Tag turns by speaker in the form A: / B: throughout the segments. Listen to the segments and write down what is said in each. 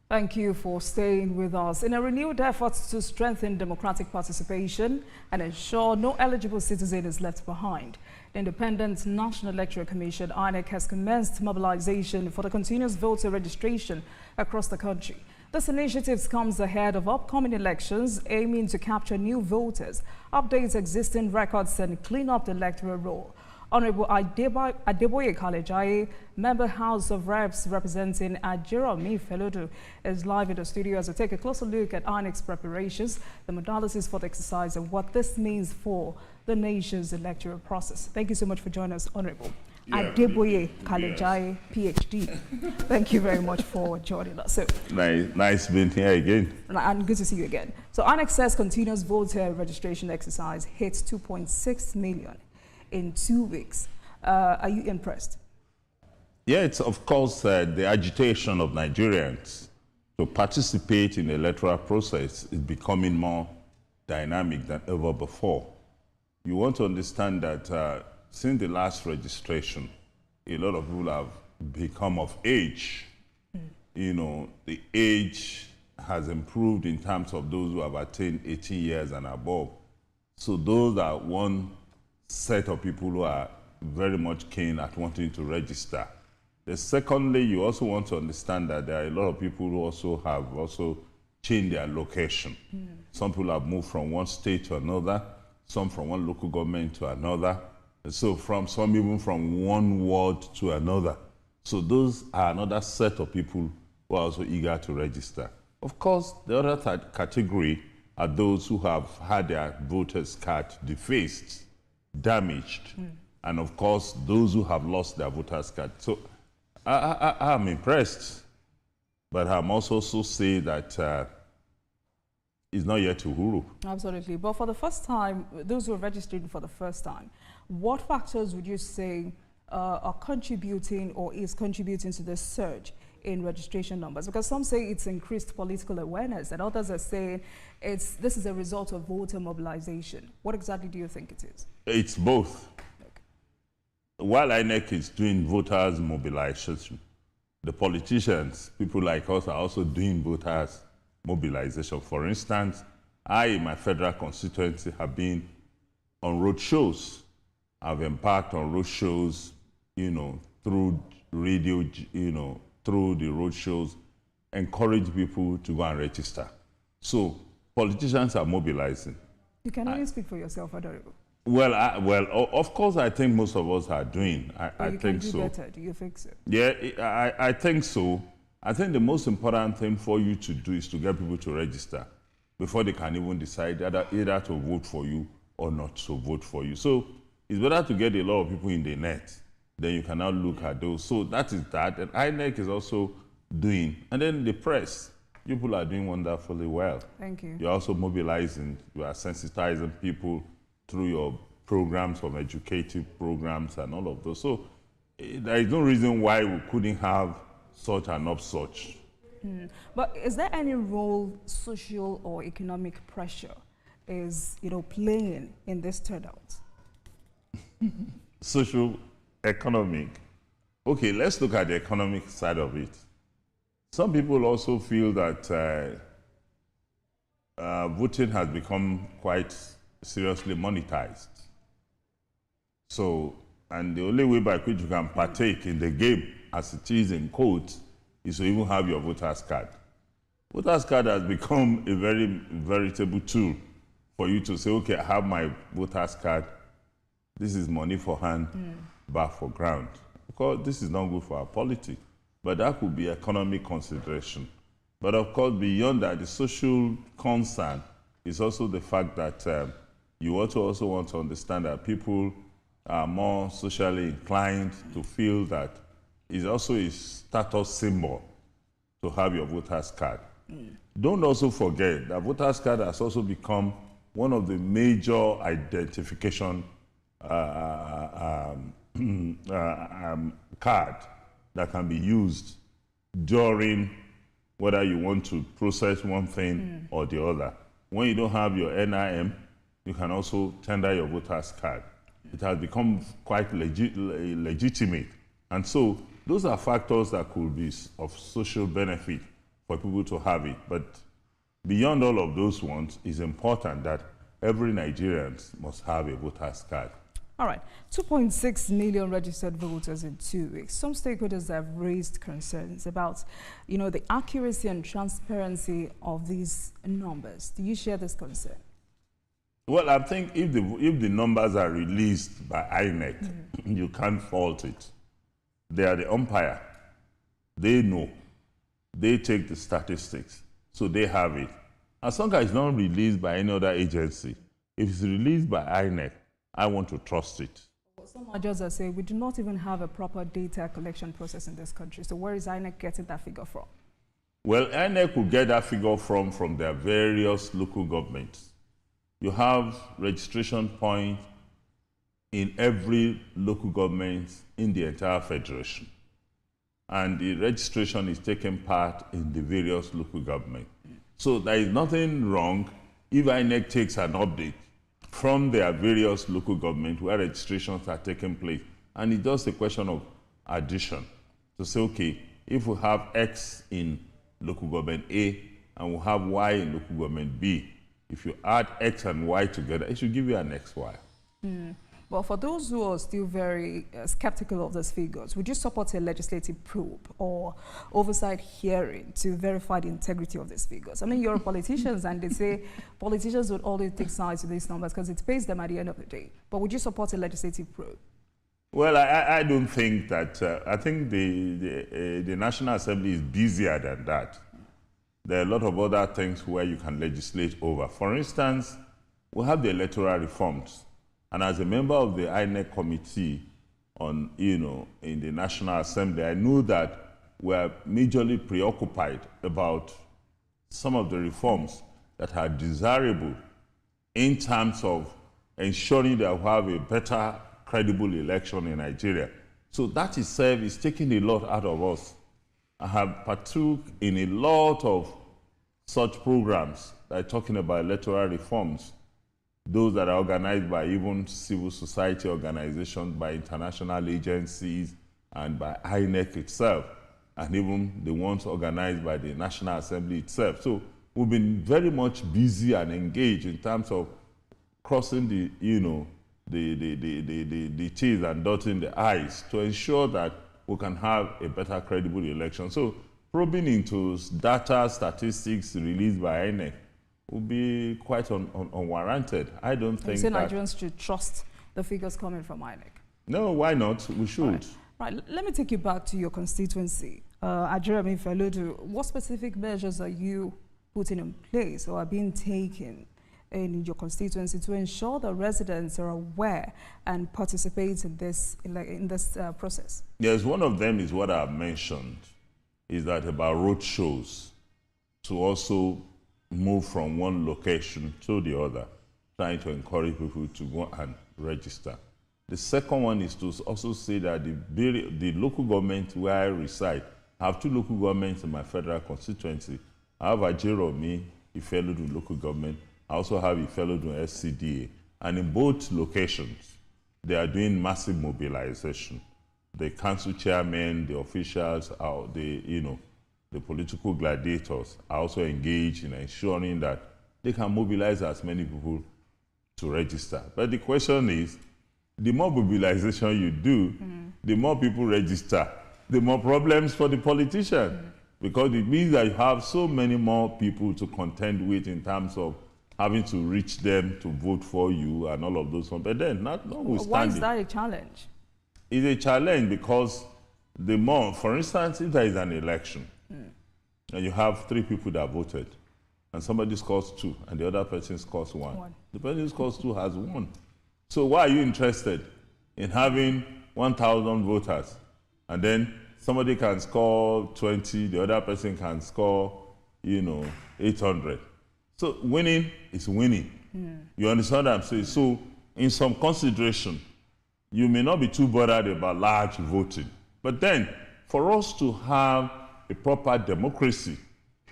A: Thank you for staying with us. In a renewed effort to strengthen democratic participation and ensure no eligible citizen is left behind, the Independent National Electoral Commission, INEC, has commenced mobilization for the continuous voter registration across the country. This initiative comes ahead of upcoming elections aiming to capture new voters, update existing records and clean up the electoral roll. Honorable Adeboye Kalejaye, Member House of Reps representing Ajeromi Felodo, is live in the studio as we take a closer look at INEC's preparations, the modalities for the exercise, and what this means for the nation's electoral process. Thank you so much for joining us, Honorable Adeboye Kalejaye, PhD. Thank you very much for joining us. So,
B: nice being here again.
A: And good to see you again. So INEC says continuous voter registration exercise hits 2.6 million. in 2 weeks. Are you impressed?
B: Yeah, it's of course the agitation of Nigerians to participate in the electoral process is becoming more dynamic than ever before. You want to understand that since the last registration, a lot of people have become of age. You know, the age has improved in terms of those who have attained 18 years and above. So those are one set of people who are very much keen at wanting to register. Secondly, you also want to understand that there are a lot of people who have changed their location. Some people have moved from one state to another, some from one local government to another, so some even from one ward to another. So those are another set of people who are also eager to register. Of course, the other category are those who have had their voters' card defaced, damaged, and of course those who have lost their voters' card. So I'm impressed, but I'm also say that it's not yet uhuru. Absolutely,
A: but for the first time, those who are registering for the first time, what factors would you say are contributing or is contributing to this surge in registration numbers? Because some say it's increased political awareness, and others are saying this is a result of voter mobilization. What exactly do you think it is?
B: It's both. Okay. While INEC is doing voters mobilization, the politicians, people like us, are also doing voters mobilization. For instance, I, in my federal constituency, have been on road shows. I've embarked on road shows, through radio, through the road shows, encourage people to go and register. So politicians are mobilizing.
A: You can only speak for yourself, Adorable.
B: Well, of course, I think most of us are doing. I think so.
A: Better. Do you think so?
B: Yeah, I think so. I think the most important thing for you to do is to get people to register before they can even decide either to vote for you or not to vote for you. So it's better to get a lot of people in the net. Then you can now look at those. So that is that. And INEC is also doing. And then the press. People are doing wonderfully well.
A: Thank you.
B: You're also mobilizing. You are sensitizing people through your programs, from educative programs and all of those. So there is no reason why we couldn't have such and upsuch.
A: But is there any role social or economic pressure is playing in this turnout?
B: Social, economic. Okay, let's look at the economic side of it. Some people also feel that voting has become quite seriously monetized. So, and the only way by which you can partake in the game, as it is in quotes, is to even have your voter's card. Voter's card has become a very veritable tool for you to say, okay, I have my voter's card. This is money for hand, back for ground. Because this is not good for our politics. But that could be economic consideration. But of course, beyond that, the social concern is also the fact that you also want to understand that people are more socially inclined to feel that it's also a status symbol to have your voter's card. Don't also forget that voter's card has also become one of the major identification card that can be used during whether you want to process one thing or the other. When you don't have your NIM, you can also tender your voter's card. It has become quite legitimate. And so those are factors that could be of social benefit for people to have it. But beyond all of those ones, it's important that every Nigerian must have a voter's card.
A: All right, 2.6 million registered voters in 2 weeks. Some stakeholders have raised concerns about, the accuracy and transparency of these numbers. Do you share this concern?
B: Well, I think if the numbers are released by INEC, you can't fault it. They are the umpire. They know. They take the statistics, so they have it. As long as it's not released by any other agency, if it's released by INEC, I want to trust it.
A: Some judges are saying we do not even have a proper data collection process in this country. So where is INEC getting that figure from?
B: Well, INEC will get that figure from their various local governments. You have registration points in every local government in the entire federation. And the registration is taking part in the various local governments. So there is nothing wrong if INEC takes an update from their various local governments where registrations are taking place. And it's just a question of addition to say, okay, if we have X in local government A and we have Y in local government B, if you add X and Y together, it should give you an XY.
A: But for those who are still very skeptical of these figures, would you support a legislative probe or oversight hearing to verify the integrity of these figures? I mean, you're politicians, and they say politicians would always take sides with these numbers because it pays them at the end of the day. But would you support a legislative probe?
B: Well, I don't think that. I think the National Assembly is busier than that. There are a lot of other things where you can legislate over. For instance, we have the electoral reforms. And as a member of the INEC committee on, in the National Assembly, I know that we are majorly preoccupied about some of the reforms that are desirable in terms of ensuring that we have a better, credible election in Nigeria. So that itself is taking a lot out of us. I have partook in a lot of such programs that are talking about electoral reforms, those that are organized by even civil society organizations, by international agencies, and by INEC itself, and even the ones organized by the National Assembly itself. So we've been very much busy and engaged in terms of crossing the T's and dotting the I's to ensure that we can have a better, credible election. So probing into data, statistics released by INEC will be quite unwarranted. I don't think that
A: Nigerians should trust the figures coming from INEC.
B: No, why not? We should.
A: Right. Let me take you back to your constituency. Jeremy Feludu, what specific measures are you putting in place or are being taken in your constituency to ensure that residents are aware and participate in this process?
B: Yes, one of them is what I've mentioned, is that about road shows, to also move from one location to the other, trying to encourage people to go and register. The second one is to also say that the local government where I reside, I have two local governments in my federal constituency. I have Ajeromi, Ifelodun local government. I also have Ifelodun SCDA. And in both locations, they are doing massive mobilization. The council chairmen, the officials, the political gladiators are also engaged in ensuring that they can mobilize as many people to register. But the question is, the more mobilization you do, the more people register, the more problems for the politician. Because it means that you have so many more people to contend with in terms of having to reach them to vote for you and all of those ones. But then, notwithstanding.
A: Why is that a challenge?
B: It's a challenge because the more, for instance, if there is an election, and you have 3 people that voted, and somebody scores 2, and the other person scores 1. The person who scores 2 has won. So why are you interested in having 1,000 voters, and then somebody can score 20, the other person can score, 800? So winning is winning. You understand what I'm saying? So in some consideration, you may not be too bothered about large voting. But then, for us to have a proper democracy,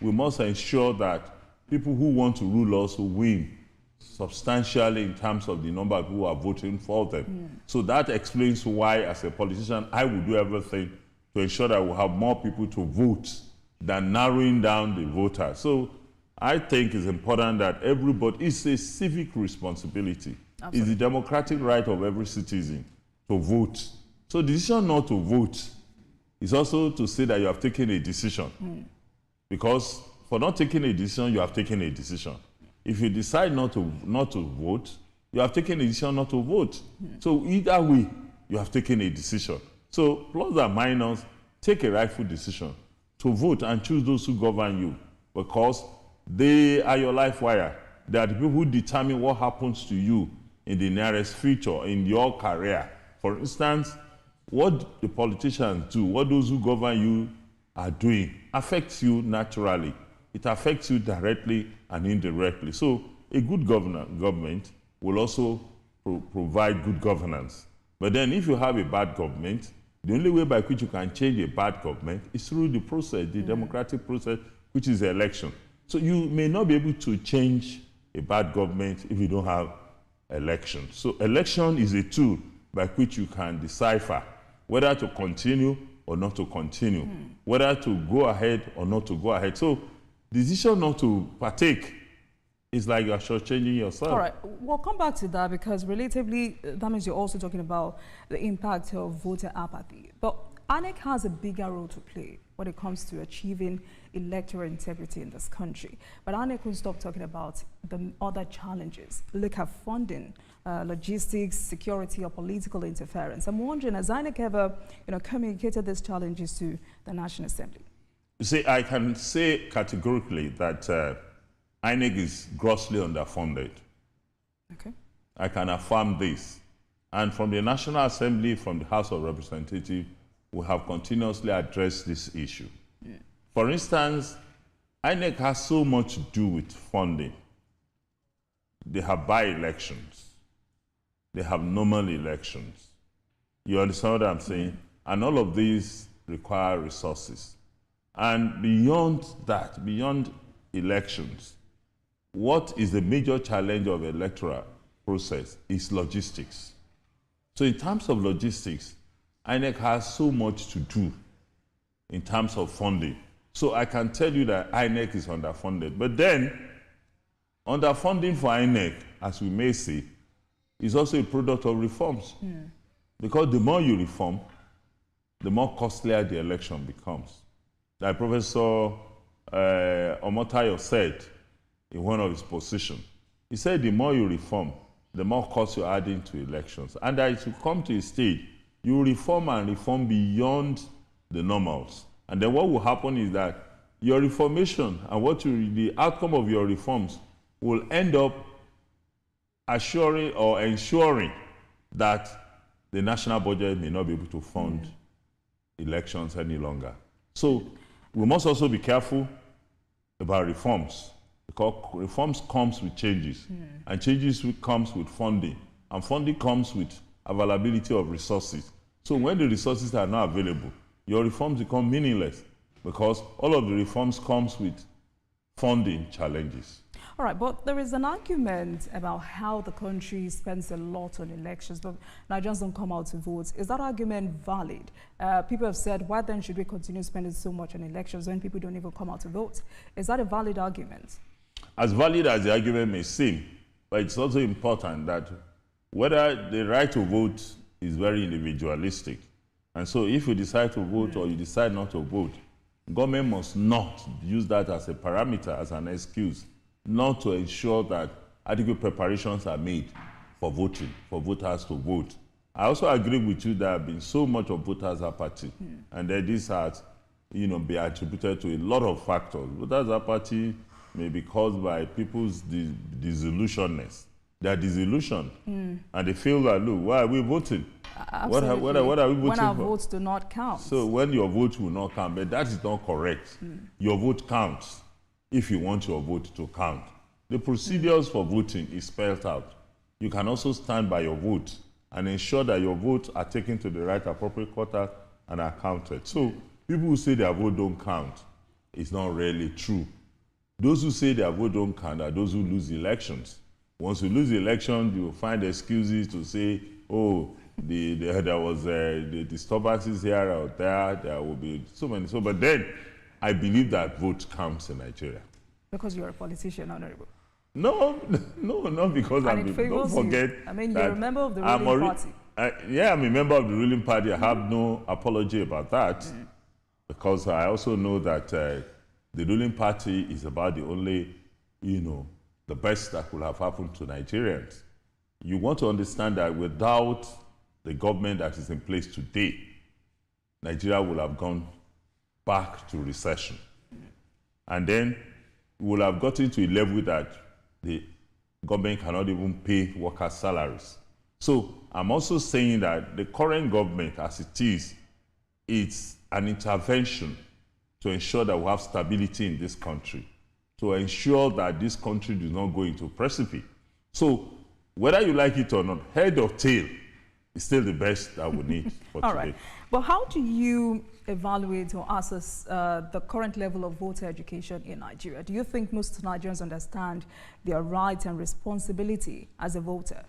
B: we must ensure that people who want to rule us will win substantially in terms of the number of people who are voting for them. So that explains why, as a politician, I will do everything to ensure that we have more people to vote than narrowing down the voter. So I think it's important that everybody, it's a civic responsibility.
A: Absolutely.
B: It's the democratic right of every citizen to vote. So the decision not to vote is also to say that you have taken a decision. Because for not taking a decision, you have taken a decision. If you decide not to vote, you have taken a decision not to vote. So either way, you have taken a decision. So plus and minus, take a rightful decision to vote and choose those who govern you, because they are your life wire. They are the people who determine what happens to you in the nearest future, in your career. For instance, what the politicians do, what those who govern you are doing, affects you naturally. It affects you directly and indirectly. So a good government will also provide good governance. But then if you have a bad government, the only way by which you can change a bad government is through the process, the democratic process, which is the election. So you may not be able to change a bad government if you don't have elections. So election is a tool by which you can decipher whether to continue or not to continue, whether to go ahead or not to go ahead. So the decision not to partake is like you're shortchanging yourself.
A: All right, we'll come back to that, because relatively, that means you're also talking about the impact of voter apathy. But INEC has a bigger role to play when it comes to achieving electoral integrity in this country. But INEC will stop talking about the other challenges. Look at funding, logistics, security, or political interference. I'm wondering, has INEC ever communicated these challenges to the National Assembly?
B: You see, I can say categorically that INEC is grossly underfunded.
A: Okay.
B: I can affirm this. And from the National Assembly, from the House of Representatives, we have continuously addressed this issue. Yeah. For instance, INEC has so much to do with funding. They have by-elections. They have normal elections. You understand what I'm saying? And all of these require resources. And beyond that, beyond elections, what is the major challenge of the electoral process is logistics. So in terms of logistics, INEC has so much to do in terms of funding. So I can tell you that INEC is underfunded. But then, underfunding for INEC, as we may say, is also a product of reforms. Because the more you reform, the more costlier the election becomes. Like Professor Omotayo said in one of his positions, he said the more you reform, the more cost you're adding to elections. And that it will come to a stage, you reform and reform beyond the normals. And then what will happen is that your reformation and the outcome of your reforms will end up assuring or ensuring that the national budget may not be able to fund elections any longer. So we must also be careful about reforms, because reforms comes with changes, and changes comes with funding, and funding comes with availability of resources. So when the resources are not available, your reforms become meaningless, because all of the reforms comes with funding challenges.
A: All right, but there is an argument about how the country spends a lot on elections, but Nigerians don't come out to vote. Is that argument valid? People have said, why then should we continue spending so much on elections when people don't even come out to vote? Is that a valid argument?
B: As valid as the argument may seem, but it's also important that whether the right to vote is very individualistic. And so if you decide to vote or you decide not to vote, government must not use that as a parameter, as an excuse, not to ensure that adequate preparations are made for voting, for voters to vote. I also agree with you that there have been so much of voters' apathy, and that this has, be attributed to a lot of factors. Voters' apathy may be caused by people's disillusionness. They are disillusioned, and they feel that, look, why are we voting? What are we voting for?
A: When our votes do not count.
B: So when your vote will not count, but that is not correct. Your vote counts if you want your vote to count. The procedures for voting is spelled out. You can also stand by your vote and ensure that your votes are taken to the right appropriate quarter and are counted. So people who say their vote don't count is not really true. Those who say their vote don't count are those who lose elections. Once you lose the election, you will find excuses to say, oh, there was the disturbances here or there will be so many. But then, I believe that vote counts in Nigeria.
A: Because you're a politician, Honorable.
B: No, not because
A: and it favors
B: don't forget.
A: You. I mean, you're a member of the ruling party.
B: Yeah, I'm a member of the ruling party. I have no apology about that, because I also know that the ruling party is about the only, the best that could have happened to Nigerians. You want to understand that without the government that is in place today, Nigeria will have gone back to recession. And then we will have gotten to a level that the government cannot even pay workers' salaries. So I'm also saying that the current government, as it is, it's an intervention to ensure that we have stability in this country, to ensure that this country does not go into precipice. So whether you like it or not, head or tail is still the best that we need for
A: All
B: today.
A: right. But how do you evaluate or assess the current level of voter education in Nigeria? Do you think most Nigerians understand their rights and responsibility as a voter?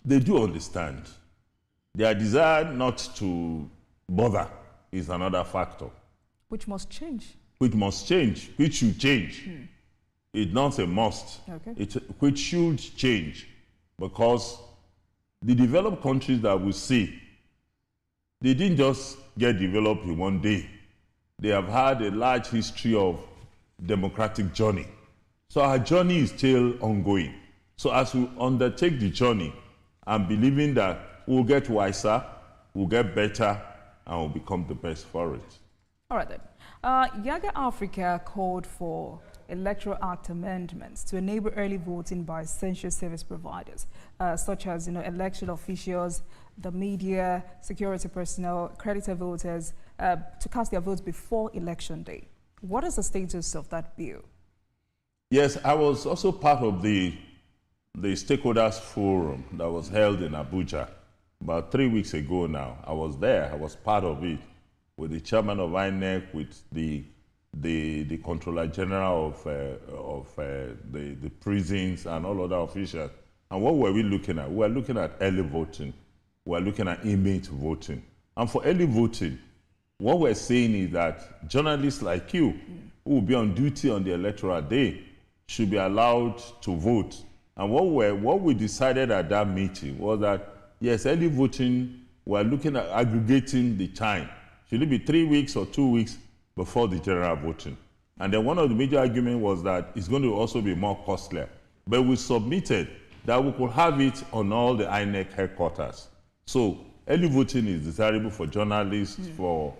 B: They do understand. Their desire not to bother is another factor.
A: Which must change.
B: Which must change, which should change. It's not a must.
A: Okay.
B: Which should change, because the developed countries that we see, they didn't just get developed in one day. They have had a large history of democratic journey. So our journey is still ongoing. So as we undertake the journey, I'm believing that we'll get wiser, we'll get better, and we'll become the best for it.
A: All right then. Yaga Africa called for Electoral Act amendments to enable early voting by essential service providers, such as election officials, the media, security personnel, accredited voters, to cast their votes before election day. What is the status of that bill?
B: Yes, I was also part of the stakeholders forum that was held in Abuja about 3 weeks ago now. I was there, I was part of it, with the chairman of INEC, with the Controller General of the prisons and all other officials. And what were we looking at? We were looking at early voting. We were looking at inmate voting. And for early voting, what we're saying is that journalists like you, who will be on duty on the electoral day, should be allowed to vote. And what we decided at that meeting was that, yes, early voting, we're looking at aggregating the time. Should it be 3 weeks or 2 weeks before the general voting? And then one of the major arguments was that it's going to also be more costlier. But we submitted that we could have it on all the INEC headquarters. So early voting is desirable for journalists, for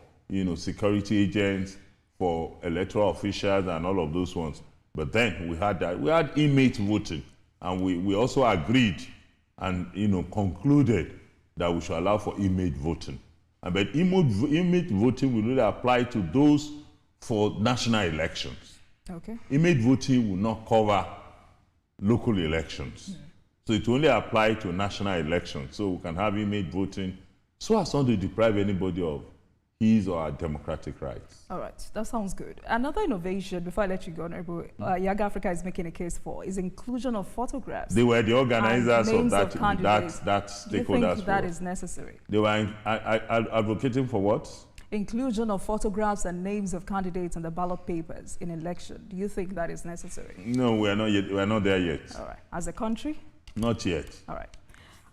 B: security agents, for electoral officials and all of those ones. But then we had inmate voting, and we also agreed and concluded that we should allow for inmate voting. But inmate voting will really apply to those for national elections.
A: Okay.
B: Inmate voting will not cover local elections. So it will only apply to national elections. So we can have inmate voting so as not to deprive anybody of his or her democratic rights.
A: All right, that sounds good. Another innovation, before I let you go, Honorable, Yaga Africa is making a case for is inclusion of photographs.
B: They were the organizers of that stakeholders.
A: Do you think that is necessary?
B: They were advocating for what?
A: Inclusion of photographs and names of candidates on the ballot papers in election. Do you think that is necessary?
B: No, we are not yet. We are not there yet.
A: All right. As a country?
B: Not yet.
A: All right.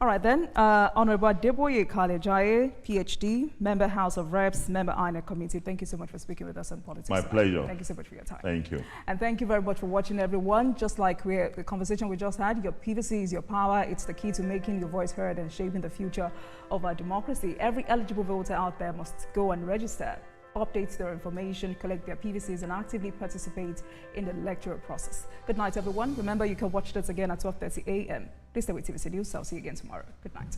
A: All right then, Honorable Deboye Kalejaye, PhD, member House of Reps, member INEC Committee. Thank you so much for speaking with us on politics.
B: My pleasure.
A: Thank you so much for your time.
B: Thank you.
A: And thank you very much for watching, everyone. Just like the conversation we just had, your PVC is your power. It's the key to making your voice heard and shaping the future of our democracy. Every eligible voter out there must go and register, update their information, collect their PVCs, and actively participate in the electoral process. Good night, everyone. Remember, you can watch this again at 12:30 a.m. Please stay with TVC News. I'll see you again tomorrow. Good night.